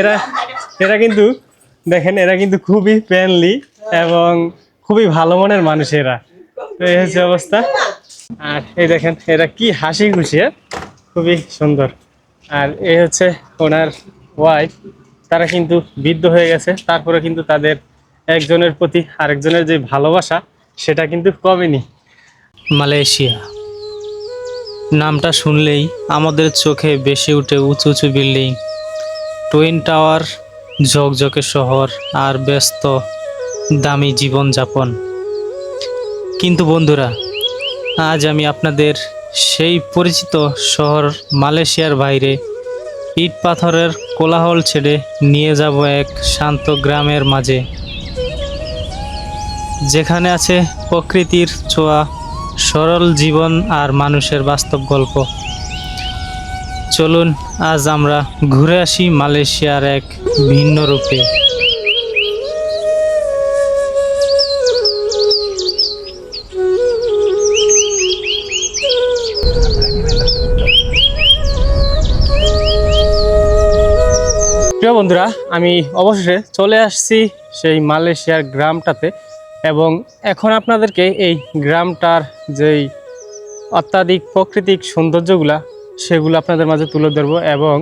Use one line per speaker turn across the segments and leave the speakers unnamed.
এরা এরা কিন্তু দেখেন, এরা কিন্তু খুবই ফ্রেন্ডলি এবং খুবই ভালো মনের মানুষ এরা। তো এই হচ্ছে অবস্থা। আর এই দেখেন এরা কি হাসি খুশি, খুবই সুন্দর। আর এই হচ্ছে ওনার ওয়াইফ, তারা কিন্তু বৃদ্ধ হয়ে গেছে, তারপরে কিন্তু তাদের একজনের প্রতি আরেকজনের যে ভালোবাসা সেটা কিন্তু কমেনি।
মালয়েশিয়া নামটা শুনলেই আমাদের চোখে ভেসে ওঠে উঁচু উঁচু বিল্ডিং, টুইন টাওয়ার, ঝকঝকে শহর আর ব্যস্ত দামি জীবনযাপন। কিন্তু বন্ধুরা, আজ আমি আপনাদের সেই পরিচিত শহর মালয়েশিয়ার বাইরে ইট পাথরের কোলাহল ছেড়ে নিয়ে যাব এক শান্ত গ্রামের মাঝে, যেখানে আছে প্রকৃতির ছোঁয়া, সরল জীবন আর মানুষের বাস্তব গল্প। চলুন আজ আমরা ঘুরে আসি মালয়েশিয়ার এক ভিন্ন রূপে।
প্রিয় বন্ধুরা, আমি অবশেষে চলে আসছি সেই মালয়েশিয়ার গ্রামটাতে, এবং এখন আপনাদেরকে এই গ্রামটার যেই অত্যাধিক প্রাকৃতিক সৌন্দর্যগুলা সেগুলো আপনাদের মাঝে তুলে ধরবো। এবং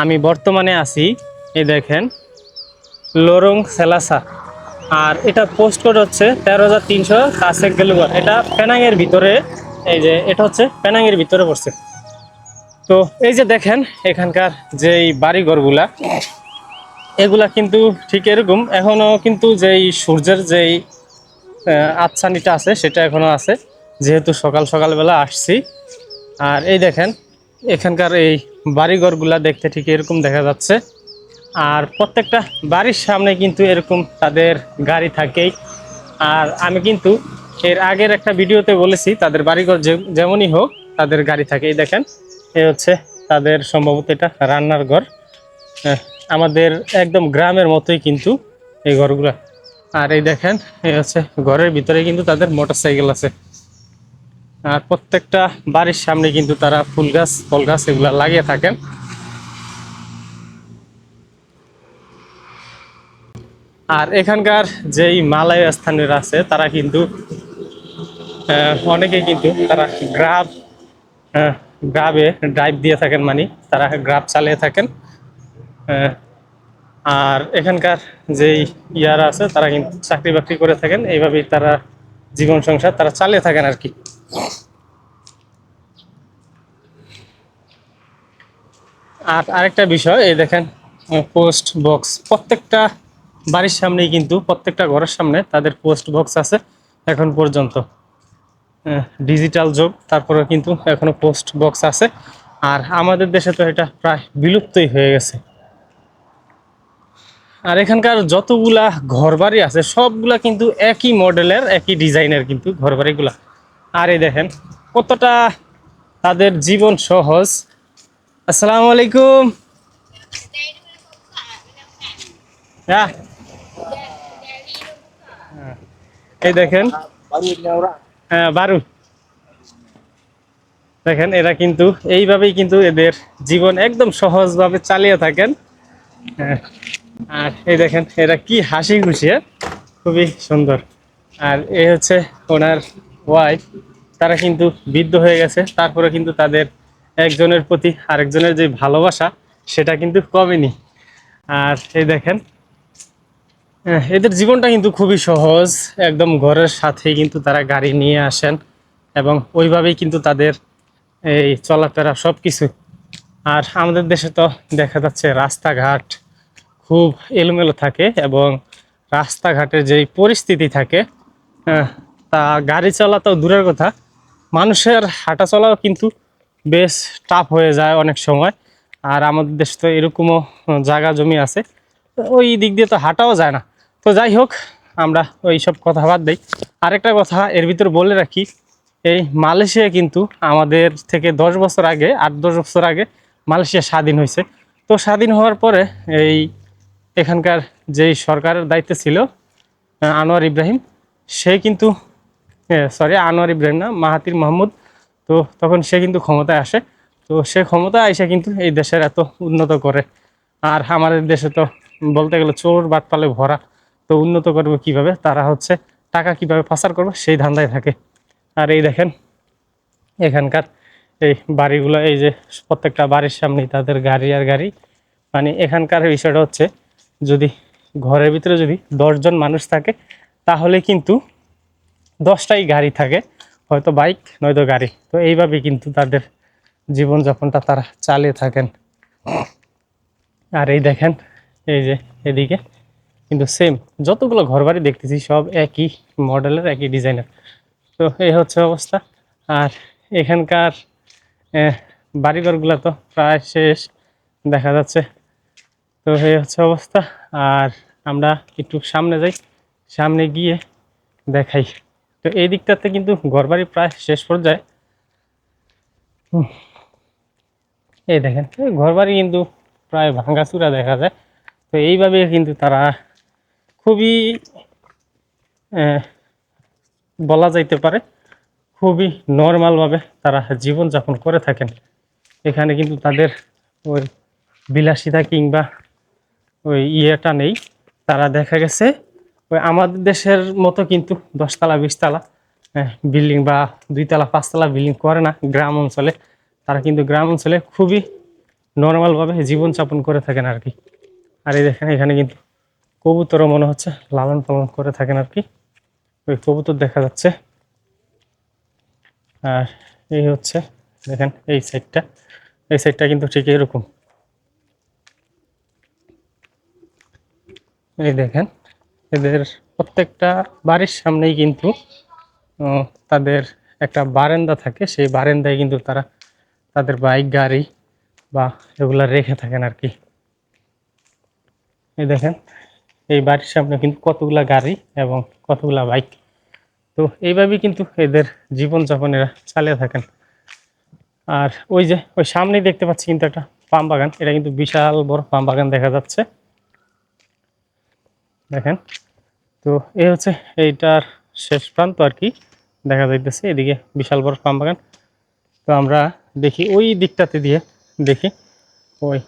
আমি বর্তমানে আছি, এই দেখেন, লোরং সেলাসা, আর এটা পোস্ট কোড হচ্ছে 13,300 কাছেক গেলুগর। এটা পেনাংয়ের ভিতরে, এই যে এটা হচ্ছে পেনাংয়ের ভিতরে পড়ছে। তো এই যে দেখেন এখানকার যেই বাড়িঘরগুলা, এগুলা কিন্তু ঠিক এরকম এখনো কিন্তু যেই সূর্যের যেই আচ্ছানিটা আছে সেটা এখনো আছে, যেহেতু সকাল সকালবেলা আসছি। আর এই দেখেন এখানকার এই বাড়িঘরগুলা দেখতে ঠিক এরকম দেখা যাচ্ছে। আর প্রত্যেকটা বাড়ির সামনে কিন্তু এরকম তাদের গাড়ি থাকেই। আর আমি কিন্তু এর আগের একটা ভিডিওতে বলেছি তাদের বাড়িঘর যেমনই হোক তাদের গাড়ি থাকে। এই দেখেন, এই হচ্ছে তাদের সম্ভবত এটা রান্নার ঘর। আমাদের একদম গ্রামের মতোই কিন্তু এই ঘরগুলা। আর এই দেখেন, এই হচ্ছে ঘরের ভিতরে কিন্তু তাদের মোটরসাইকেল আছে। আর প্রত্যেকটা বাড়ির সামনে কিন্তু তারা ফুল গাছ ফল গাছ এগুলা লাগিয়ে থাকেন। আর এখানকার যেই মালয় স্থানীয়রা আছে তারা কিন্তু অনেকে কিন্তু তারা গ্রাবে ড্রাইভ দিয়ে থাকেন, মানে তারা গ্রাব চালিয়ে থাকেন। আর এখানকার যেই ইয়ারা আছে তারা কিন্তু চাকরি বাকরি করে থাকেন, এইভাবেই তারা জীবন সংসার তারা চালিয়ে থাকেন আর কি। আর আরেকটা বিষয়, এই দেখেন পোস্ট বক্স, প্রত্যেকটা বাড়ির সামনেই কিন্তু প্রত্যেকটা ঘরের সামনে তাদের পোস্ট বক্স আছে এখন পর্যন্ত। ডিজিটাল যুগ, তারপরে কিন্তু এখনো পোস্ট বক্স আছে। আর আমাদের দেশে তো এটা প্রায় বিলুপ্তই হয়ে গেছে। আর এখানকার যতগুলা ঘরবাড়ি আছে সবগুলা কিন্তু একই মডেলের একই ডিজাইনের কিন্তু ঘরবাড়িগুলা। আর এই দেখেন কতটা তাদের জীবন সহজ। আসসালামু আলাইকুম। হ্যাঁ, এই দেখেন, হ্যাঁ বারু, দেখেন এরা কিন্তু এইভাবেই কিন্তু এদের জীবন একদম সহজভাবে চালিয়ে থাকেন। আর এই দেখেন এরা কি হাসি খুশি, খুবই সুন্দর। আর এই হচ্ছে ওনার ওয়াইফ, তারা কিন্তু বৃদ্ধ হয়ে গেছে, তারপরে কিন্তু তাদের একজনের প্রতি আরেকজনের যে ভালোবাসা সেটা কিন্তু কমেনি। আর এই দেখেন এদের জীবনটা কিন্তু খুবই সহজ, একদম ঘরের সাথেই কিন্তু তারা গাড়ি নিয়ে আসেন এবং ওইভাবেই কিন্তু তাদের এই চলাফেরা সব কিছু। আর আমাদের দেশে তো দেখা যাচ্ছে রাস্তাঘাট খুব এলোমেলো থাকে, এবং রাস্তাঘাটের যেই পরিস্থিতি থাকে তা গাড়ি চলা তো দূরের কথা, মানুষের হাঁটা চলাও কিন্তু বেশ টাফ হয়ে যায় অনেক সময়। আর আমাদের দেশে তো এরকমও জায়গা জমি আছে, ওই দিক দিয়ে তো হাঁটাও যায় না। তো যাই হোক, আমরা ওই সব কথা বাদ দিই। আরেকটা কথা এর ভিতর বলে রাখি, এই মালয়েশিয়া কিন্তু আমাদের থেকে 10 বছর আগে, 8-10 বছর আগে মালয়েশিয়া স্বাধীন হয়েছে। তো স্বাধীন হওয়ার পরে এই এখানকার যেই সরকারের দায়িত্বে ছিল আনোয়ার ইব্রাহিম, সে কিন্তু সরি আনোয়ার ইব্রাহিম না, মাহাতির মোহাম্মদ, তো তখন সে কিন্তু ক্ষমতায় আসে। তো সে ক্ষমতা আইসা কিন্তু এই দেশের এত উন্নত করে। আর আমাদের দেশে তো বলতে গেলে চোর বাটপালে ভরা। তো উন্নত করবে কিভাবে, তারা হচ্ছে টাকা কিভাবে পাচার করবে সেই ধান্দায় থাকে। আর এই দেখেন এখানকার এই বাড়িগুলো, এই যে প্রত্যেকটা বাড়ির সামনেই তাদের গাড়ি আর গাড়ি। মানে এখানকার বিষয়টা হচ্ছে, যদি ঘরের ভিতরে যদি 10 জন মানুষ থাকে তাহলে কিন্তু 10টাই গাড়ি থাকে, হয়তো বাইক নয়তো গাড়ি। তো এইভাবে কিন্তু তাদের জীবনযাপনটা তারা চালিয়ে থাকেন। আর এই দেখেন এই যে এদিকে কিন্তু সেম যতগুলো ঘরবাড়ি দেখতেছি সব একই মডেলের, একই ডিজাইনের। তো এই হচ্ছে অবস্থা। আর এখানকার বাড়িঘরগুলো তো প্রায় শেষ দেখা যাচ্ছে। তো এই হচ্ছে অবস্থা। আর আমরা একটু সামনে যাই, সামনে গিয়ে দেখাই। তো এই দিকটাতে কিন্তু ঘরবাড়ি প্রায় শেষ পর্যায়ে। এই দেখেন ঘরবাড়ি কিন্তু প্রায় ভাঙাচুরা দেখা যায়। তো এইভাবে কিন্তু তারা খুবই বলা যাইতে পারে খুবই নর্মালভাবে তারা জীবনযাপন করে থাকেন। এখানে কিন্তু তাদের ওই বিলাসিতা কিংবা ওই ইয়েটা নেই। তারা দেখা গেছে ওই আমাদের দেশের মতো কিন্তু 10তলা 20তলা বিল্ডিং বা 2তলা 5তলা বিল্ডিং করে না গ্রাম অঞ্চলে। তারা কিন্তু গ্রাম অঞ্চলে খুবই নর্মালভাবে জীবনযাপন করে থাকেন আর কি। আর এই দেখেন এখানে কিন্তু কবুতরও মনে হচ্ছে লালন পালন করে থাকেন আর কি। ওই কবুতর দেখা যাচ্ছে। আর এই হচ্ছে দেখেন এই সাইডটা কিন্তু ঠিক এরকম। এই দেখেন এদের প্রত্যেকটা বাড়ির সামনেই কিন্তু তাদের একটা বারান্দা থাকে, সেই বারান্দায় কিন্তু তারা তাদের বাইক গাড়ি বা এগুলা রেখে থাকেন আর কি। এই দেখেন এই বাড়ির সামনে কিন্তু কতগুলা গাড়ি এবং কতগুলা বাইক। তো এইভাবেই কিন্তু এদের জীবনযাপনেরা চালিয়ে থাকেন। আর ওই যে ওই সামনেই দেখতে পাচ্ছি কিন্তু একটা পাম বাগান, এটা কিন্তু বিশাল বড় পাম বাগান দেখা যাচ্ছে দেখেন। তো এই হচ্ছে এইটার শেষ প্রান্ত আর কি দেখা যাইতেছে, এদিকে বিশাল বড় পাম বাগান। তো আমরা দেখি ওই দিকটাতে দিয়ে দেখি ওই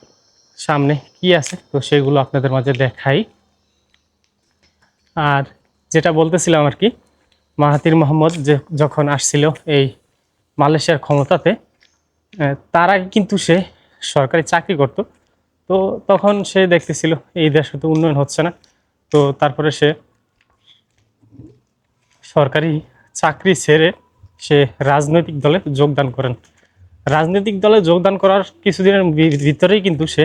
সামনে কি আছে, তো সেগুলো আপনাদের মাঝে দেখাই। আর যেটা বলতেছিলাম আর কি, মাহাথির মোহাম্মদ যে যখন আসছিল এই মালয়েশিয়ার ক্ষমতাতে, তার আগে কিন্তু সে সরকারি চাকরি করত। তো তখন সে দেখতেছিল এই দেশে তো উন্নয়ন হচ্ছে না। তো তারপরে সে সরকারি চাকরি ছেড়ে সে রাজনৈতিক দলে যোগদান করেন। রাজনৈতিক দলে যোগদান করার কিছুদিনের ভিতরেই কিন্তু সে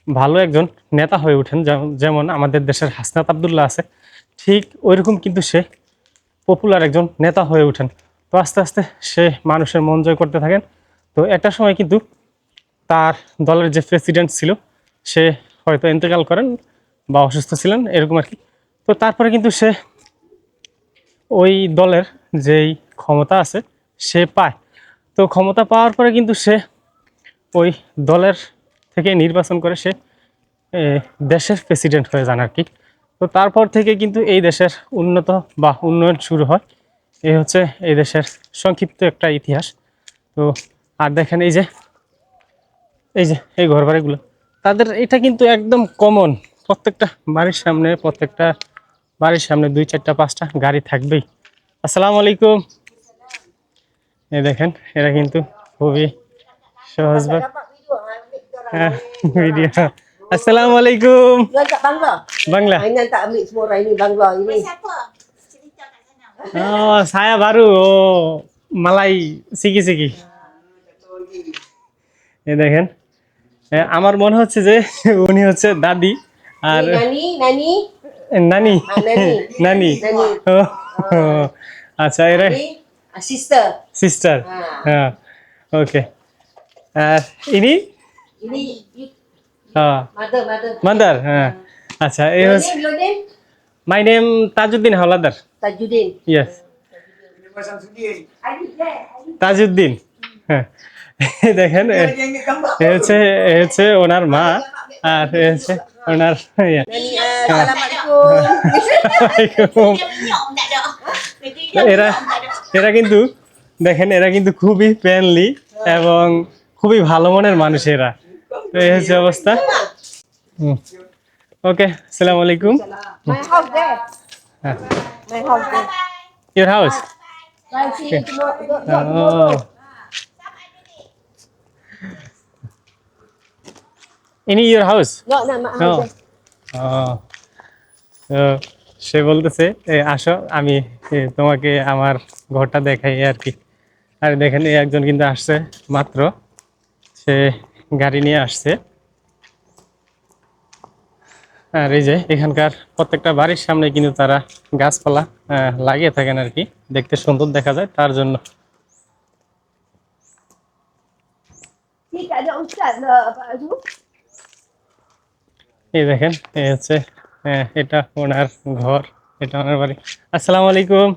ভালো একজন নেতা হয়ে ওঠেন। যেমন আমাদের দেশের হাসনাত আবদুল্লাহ আছে, ঠিক ওইরকম কিন্তু সে পপুলার একজন নেতা হয়ে ওঠেন। তো আস্তে আস্তে সে মানুষের মন জয় করতে থাকেন। তো একটা সময় কিন্তু তার দলের যে প্রেসিডেন্ট ছিল সে হয়তো ইন্তেকাল করেন বা অসুস্থ ছিলেন এরকম আর কি। তো তারপরে কিন্তু সে ওই দলের যেই ক্ষমতা আছে সে পায়। তো ক্ষমতা পাওয়ার পরে কিন্তু সে ওই দলের থেকে নির্বাচন করে সে দেশের প্রেসিডেন্ট হয়ে যান আর কি। তো তারপর থেকে কিন্তু এই দেশের উন্নত বা উন্নয়ন শুরু হয়। এই হচ্ছে এই দেশের সংক্ষিপ্ত একটা ইতিহাস। তো আর দেখেন এই ঘরবাড়িগুলো তাদের, এটা কিন্তু একদম কমন। প্রত্যেকটা বাড়ির সামনে 2 4টা 5টা গাড়ি থাকবেই। আসসালামু আলাইকুম। এই দেখেন এরা কিন্তু খুবই সহজভাবে ভিডিও। আসসালামু আলাইকুম।
Jual kat Bangla.
Bangla.
Mainan tak ambil semua orang ini Bangla ini.
Siapa? Cerita kat sana.
Oh, saya baru মালাই শিখি। এই দেখেন আমার মনে হচ্ছে যে উনি হচ্ছে দাদি আর
Ini Nani.
নানি
Nani.
নানি।
Nani.
ও, আচ্ছা এরা
Ini sister.
সিস্টার। হ্যাঁ ওকে। আর ইনি
Ini you,
হ্যাঁ
mother.
মাদার। হ্যাঁ আচ্ছা এই
Your
হচ্ছে
name, your name?
My name Tajuddin Howlader.
Tajuddin.
Yes Tajuddin. হ্যাঁ এই দেখেন এ হচ্ছে ওনার মা আর এ হচ্ছে ওনার ইয়ে।
Nani, Assalamualaikum.
Dia penyok tak ada. Dia
এরা
penyok tak ada.
এরা কিন্তু দেখেন এরা কিন্তু খুবই ফ্রেন্ডলি এবং খুবই ভালো মনের মানুষ এরা। তো এই হচ্ছে অবস্থা। ওকে, আসসালামু আলাইকুম।
My house there.
হ্যাঁ,
My house there.
your house?
I see you
Oh. In your house?
No, no, my
No.
house there.
তো সে বলতেছে আসো আমি তোমাকে আমার ঘরটা দেখাই আর কি। আর দেখেন এই একজন কিন্তু আসছে মাত্র, সে গাড়ি নিয়ে আসছে। আর এই যে এখানকার প্রত্যেকটা বাড়ির সামনে কিন্তু তারা গাছপালা লাগিয়ে থাকেন আর কি, দেখতে সুন্দর দেখা যায় তার জন্য।
ঠিক আছে ustaz lah Pak Azul.
এই দেখেন এই হচ্ছে এটা ওনার ঘর, এটা ওনার বাড়ি। আসসালামু আলাইকুম।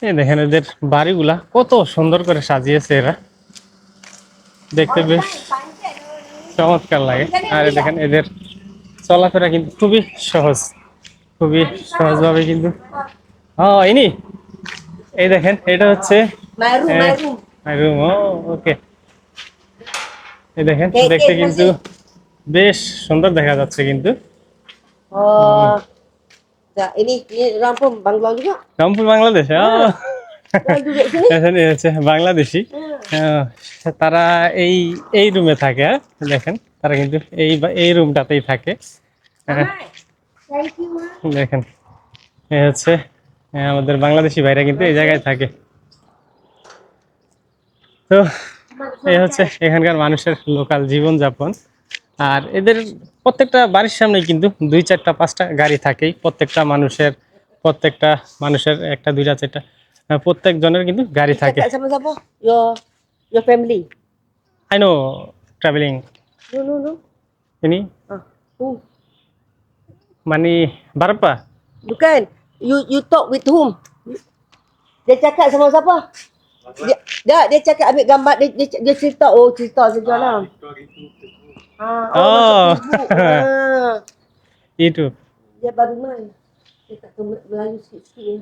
এই দেখেন এদের বাড়িগুলা কত সুন্দর করে সাজিয়েছে এরা, দেখতে বেশ চমৎকার লাগে। আর এই দেখেন এদের চলাফেরা কিন্তু খুবই সহজ, খুবই সহজভাবে কিন্তু। ইনি এই দেখেন এটা হচ্ছে
My room, my room.
Room. Okay, এই দেখেন
এই
দেখতে কিন্তু বেশ সুন্দর দেখা যাচ্ছে কিন্তু।
Oh. Dah, ini rampung bangla juga.
Rangpur Bangladesh.
Dah duduk sini.
দেখেন এই হচ্ছে বাংলাদেশি। তারা এই এই রুমে থাকে। দেখেন তারা কিন্তু এই রুমটাতেই থাকে।
Thank you. Ma.
দেখেন এই হচ্ছে আমাদের বাংলাদেশি ভাইরা কিন্তু এই জায়গায় থাকে। তো এই হচ্ছে এখানকার মানুষের লোকাল জীবনযাপন। আর এদের প্রত্যেকটা বাড়ির সামনে কিন্তু 2, 4, 5টা গাড়ি থাকেই। প্রত্যেকটা মানুষের 1, 2, 4টা প্রত্যেক জনের কিন্তু গাড়ি থাকে।
Cakap sama siapa? Your family.
I know travelling
No.
ini
Who?
মানে berapa?
Bukan. You talk with whom? Dia cakap sama siapa? Dia cakap ambil gambar, dia cerita saja lah.
Oh.
Masuk Facebook.
Itu.
Dia baru main. Dia tak tahu Melayu sikit-sikit.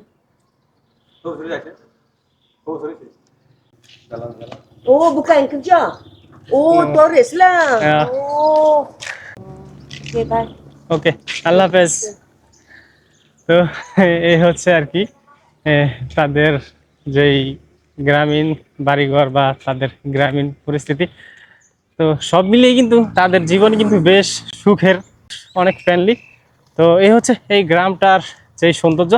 Oh, bukan kerja. Oh, tourist lah.
Ya.
Oh. Okay, bye.
ওকে, আল্লাহ হাফেজ। তো এই হচ্ছে আর কি তাদের যেই গ্রামীণ বাড়িঘর বা তাদের গ্রামীণ পরিস্থিতি। তো সব মিলিয়ে কিন্তু তাদের জীবন কিন্তু বেশ সুখের, অনেক ফ্রেন্ডলি। তো এই হচ্ছে এই গ্রামটার যেই সৌন্দর্য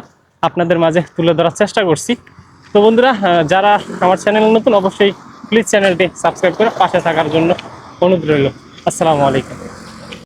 আপনাদের মাঝে তুলে ধরার চেষ্টা করছি। তো বন্ধুরা, যারা আমার চ্যানেল নতুন অবশ্যই প্লিজ চ্যানেলটি সাবস্ক্রাইব করে পাশে থাকার জন্য অনুরোধ রইল। আসসালামু আলাইকুম।